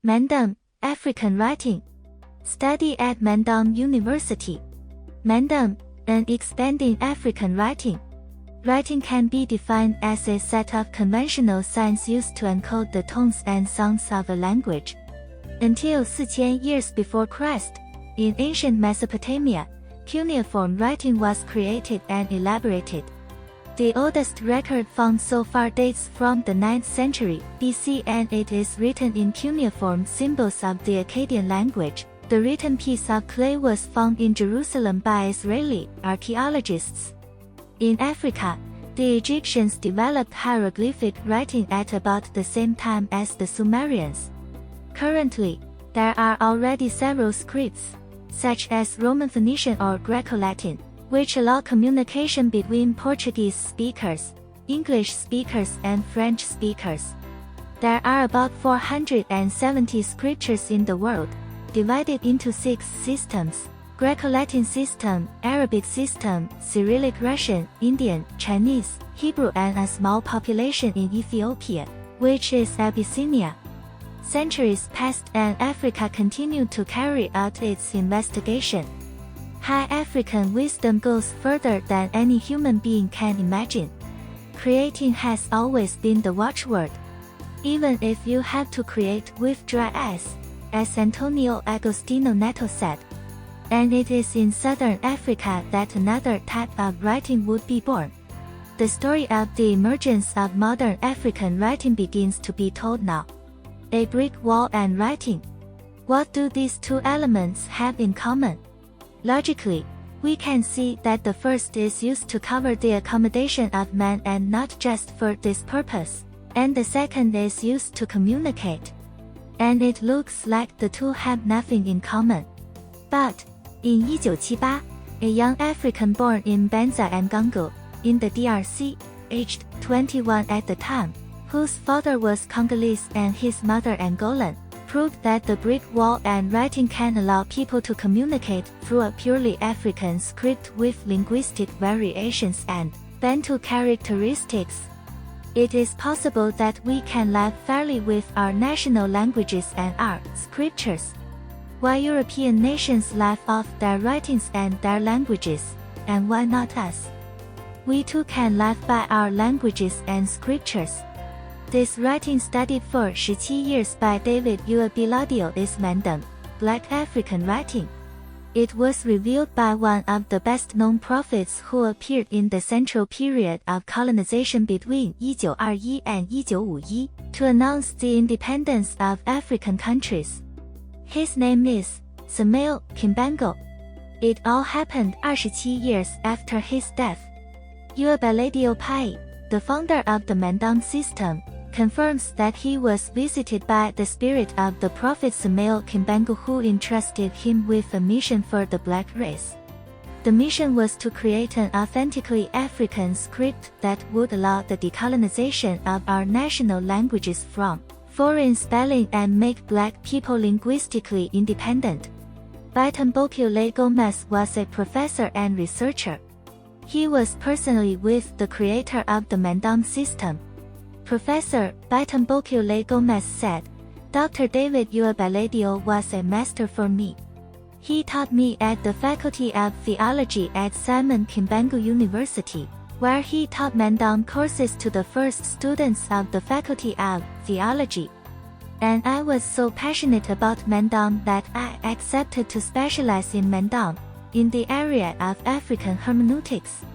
Mandombe, African writing. Study at Mandombe University. Mandombe, an expanding African writing. Writing can be defined as a set of conventional signs used to encode the tones and sounds of a language. Until 4,000 years before Christ, in ancient Mesopotamia, cuneiform writing was created and elaborated. The oldest record found so far dates from the 9th century BC, and it is written in cuneiform symbols of the Akkadian language. The written piece of clay was found in Jerusalem by Israeli archaeologists. In Africa, the Egyptians developed hieroglyphic writing at about the same time as the Sumerians. Currently, there are already several scripts, such as Roman Phoenician or Greco-Latin, which allow communication between Portuguese speakers, English speakers, and French speakers. There are about 470 scriptures in the world, divided into 6 systems: Greco-Latin system, Arabic system, Cyrillic Russian, Indian, Chinese, Hebrew, and a small population in Ethiopia, which is Abyssinia. Centuries passed and Africa continued to carry out its investigation. High African wisdom goes further than any human being can imagine. Creating has always been the watchword. Even if you have to create with dry eyes, as Antonio Agostino Neto said. And it is in southern Africa that another type of writing would be born. The story of the emergence of modern African writing begins to be told now. A brick wall and writing. What do these two elements have in common? Logically, we can see that the first is used to cover the accommodation of man and not just for this purpose, and the second is used to communicate. And it looks like the two have nothing in common. But, in 1978, a young African born in Banza and Congo, in the DRC, aged 21 at the time, whose father was Congolese and his mother Angolan, proved that the brick wall and writing can allow people to communicate through a purely African script with linguistic variations and Bantu characteristics. It is possible that we can live fairly with our national languages and our scriptures, while European nations live off their writings and their languages, and why not us? We too can live by our languages and scriptures. This writing studied for 17 years by David Biladio is Mandombe, Black African writing. It was revealed by one of the best-known prophets who appeared in the central period of colonization between 1921 and 1951 to announce the independence of African countries. His name is Samuel Kimbango. It all happened 27 years after his death. Biladio Pai, the founder of the Mandombe system, confirms that he was visited by the spirit of the prophet Samuel Kimbangu, who entrusted him with a mission for the black race. The mission was to create an authentically African script that would allow the decolonization of our national languages from foreign spelling and make black people linguistically independent. Mandombe Gomez was a professor and researcher. He was personally with the creator of the Mandombe system. Professor Mandombe Gomez said, "Dr. David Biladio was a master for me. He taught me at the Faculty of Theology at Simon Kimbangu University, where he taught Mandombe courses to the first students of the Faculty of Theology. And I was so passionate about Mandombe that I accepted to specialize in Mandombe, in the area of African hermeneutics.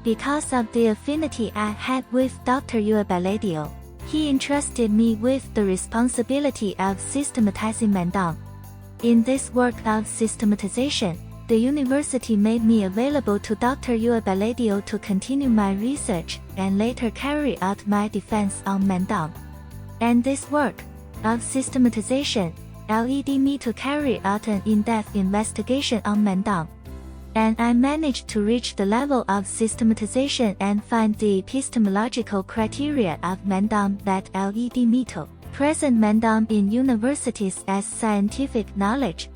Because of the affinity I had with Dr. Biladio, he entrusted me with the responsibility of systematizing Mandombe. In this work of systematization, the university made me available to Dr. Biladio to continue my research and later carry out my defense on Mandombe. And this work of systematization led me to carry out an in-depth investigation on Mandombe. And I managed to reach the level of systematization and find the epistemological criteria of Mandombe that led me to present Mandombe in universities as scientific knowledge.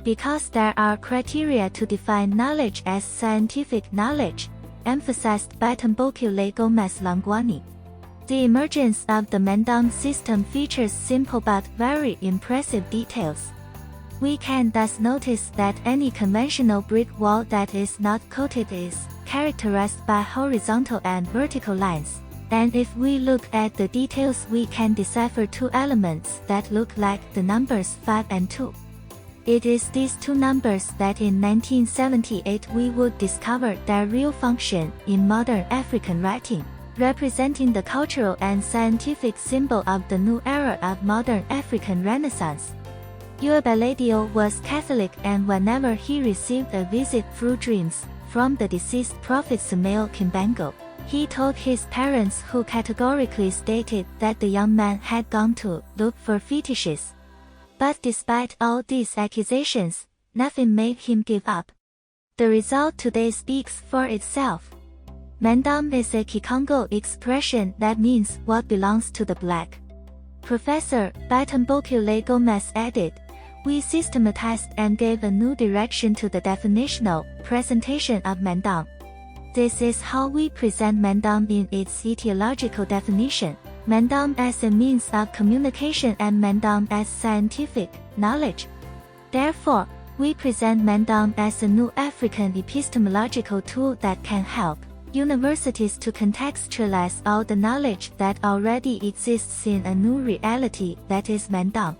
Because there are criteria to define knowledge as scientific knowledge, emphasized by Mandombe Gomez Longwani. The emergence of the Mandombe system features simple but very impressive details. We can thus notice that any conventional brick wall that is not coated is characterized by horizontal and vertical lines. And if we look at the details, we can decipher two elements that look like the numbers 5 and 2. It is these two numbers that in 1978 we would discover their real function in modern African writing, representing the cultural and scientific symbol of the new era of modern African Renaissance. Uabaladio was Catholic, and whenever he received a visit through dreams from the deceased prophet Samuel Kimbango, he told his parents, who categorically stated that the young man had gone to look for fetishes. But despite all these accusations, nothing made him give up. The result today speaks for itself. Mandombe is a Kikongo expression that means what belongs to the black. Professor Mandombe Gomez added, "We systematized and gave a new direction to the definitional presentation of Mandombe. This is how we present Mandombe in its etiological definition, Mandombe as a means of communication and Mandombe as scientific knowledge. Therefore, we present Mandombe as a new African epistemological tool that can help universities to contextualize all the knowledge that already exists in a new reality that is Mandombe.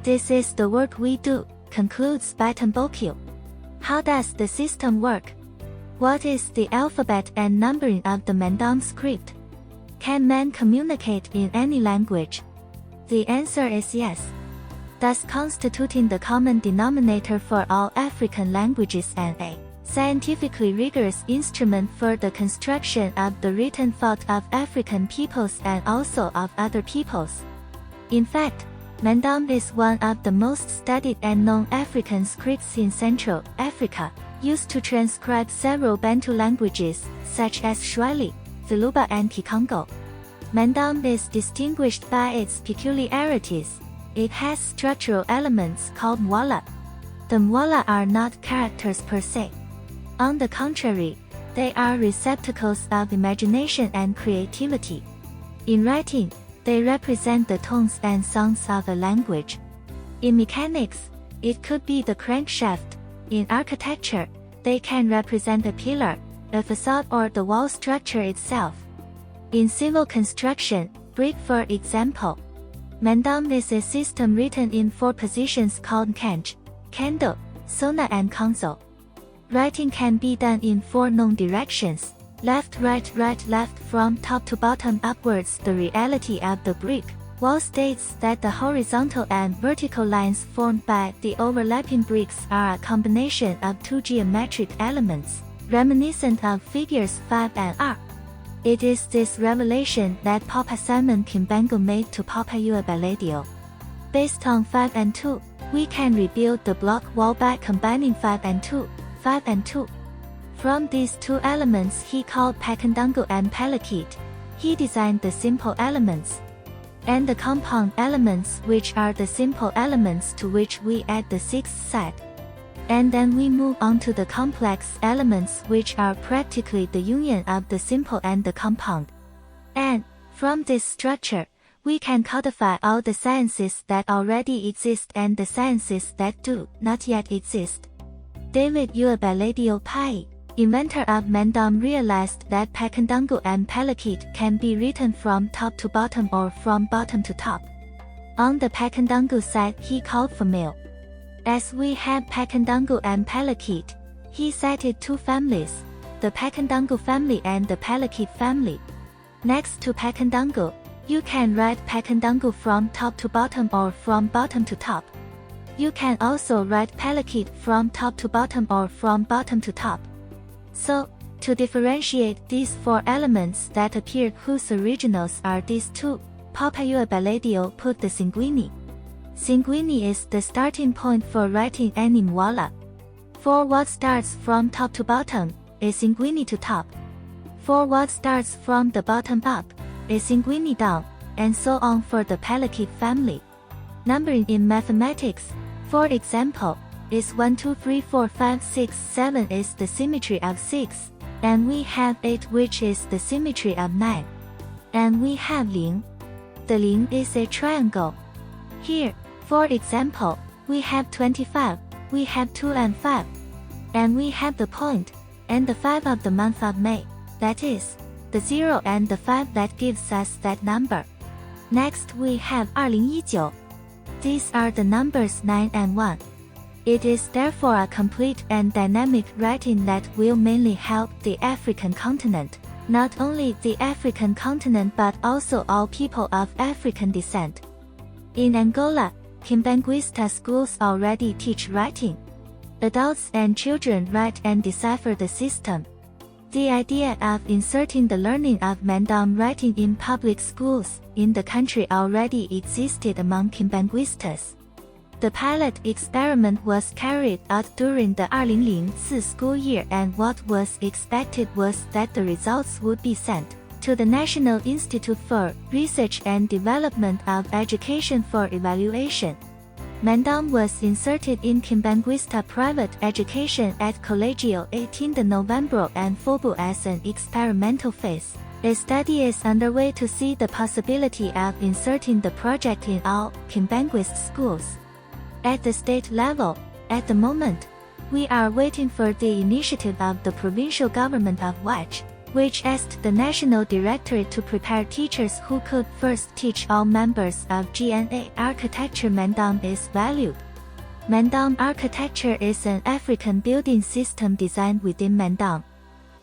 This is the work we do," concludes Mandombe. How does the system work? What is the alphabet and numbering of the Mandombe script? Can man communicate in any language? The answer is yes, thus constituting the common denominator for all African languages and a scientifically rigorous instrument for the construction of the written thought of African peoples and also of other peoples. In fact, Mandombe is one of the most studied and known African scripts in Central Africa, used to transcribe several Bantu languages, such as Swahili, Zuluba and Kikongo. Mandombe is distinguished by its peculiarities. It has structural elements called mwala. The mwala are not characters per se. On the contrary, they are receptacles of imagination and creativity. In writing, they represent the tones and sounds of a language. In mechanics, it could be the crankshaft. In architecture, they can represent a pillar, a facade, or the wall structure itself. In civil construction, brick for example, Mandombe is a system written in 4 positions called kanj, kendo, sona and console. Writing can be done in 4 known directions: left, right, right, left, from top to bottom upwards. The reality of the brick wall states that the horizontal and vertical lines formed by the overlapping bricks are a combination of 2 geometric elements, reminiscent of figures 5 and R. It is this revelation that Papa Simon Kimbango made to Papa Uabaladio. Based on 5 and 2, we can rebuild the block wall by combining 5 and 2, 5 and 2. From these 2 elements he called Pakandango and Palakit, he designed the simple elements and the compound elements, which are the simple elements to which we add the 6th side. And then we move on to the complex elements, which are practically the union of the simple and the compound. And, from this structure, we can codify all the sciences that already exist and the sciences that do not yet exist. David Uabaladio Pai, inventor of Mandombe, realized that Pakandango and Palakit can be written from top to bottom or from bottom to top. On the Pakandango side he called famil. As we had Pakandango and Palakit, he cited 2 families, the Pakandango family and the Palakit family. Next to Pakandango, you can write Pakandango from top to bottom or from bottom to top. You can also write Palakit from top to bottom or from bottom to top. So, to differentiate these 4 elements that appear, whose originals are these 2, Papa Uabaladio put the Singuini. Singuini is the starting point for writing any mwala. For what starts from top to bottom, is Singuini to top. For what starts from the bottom up, is Singuini down, and so on for the Palakit family. Numbering in mathematics, for example, is 1 2 3 4 5 6 7 is the symmetry of 6, and we have 8, which is the symmetry of 9. and we have ling. The ling is a triangle. Here, for example, we have 25, we have 2 and 5, and we have the point, and the 5 of the month of May, that is, the 0 and the 5 that gives us that number. Next we have 2019. These are the numbers 9 and 1. It is therefore a complete and dynamic writing that will mainly help the African continent, not only the African continent but also all people of African descent. In Angola, Kimbanguista schools already teach writing. Adults and children write and decipher the system. The idea of inserting the learning of Mandombe writing in public schools in the country already existed among Kimbanguistas. The pilot experiment was carried out during the 2004 school year, and what was expected was that the results would be sent to the National Institute for Research and Development of Education for evaluation. Mandombe was inserted in Kimbanguista private education at Colegio 18 de Novembro and Fobu as an experimental phase. A study is underway to see the possibility of inserting the project in all Kimbanguist schools. At the state level, at the moment, we are waiting for the initiative of the provincial government of Huachi, which asked the National Directorate to prepare teachers who could first teach all members of GNA architecture. Mandombe is valued. Mandombe architecture is an African building system designed within Mandombe.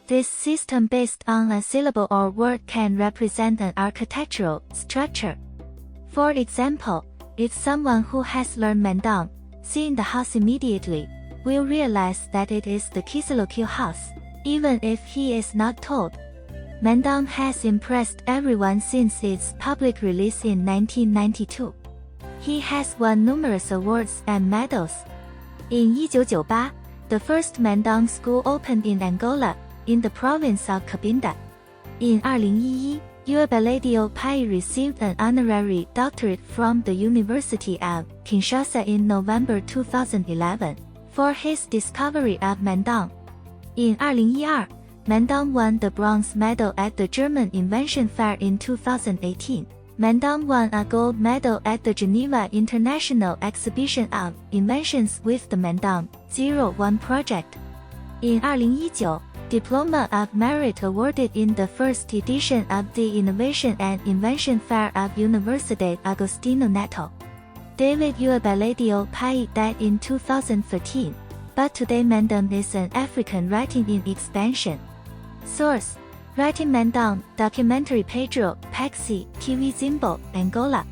This system based on a syllable or word can represent an architectural structure. For example, if someone who has learned Mandombe, seeing the house immediately, will realize that it is the Kisalokyo house, even if he is not told. Mandombe has impressed everyone since its public release in 1992. He has won numerous awards and medals. In 1998, the first Mandombe school opened in Angola, in the province of Cabinda. In 2011, Eusebio Pai received an honorary doctorate from the University of Kinshasa in November 2011 for his discovery of Mandombe. In 2012, Mandombe won the bronze medal at the German Invention Fair. In 2018, Mandombe won a gold medal at the Geneva International Exhibition of Inventions with the Mandombe 01 project. In 2019, Diploma of Merit awarded in the first edition of the Innovation and Invention Fair of Universidade Agostinho Neto. David Eusebio Pai died in 2013, but today Mandombe is an African writing in expansion. Source: Writing Mandombe, documentary Pedro Paxi, TV Zimbo, Angola.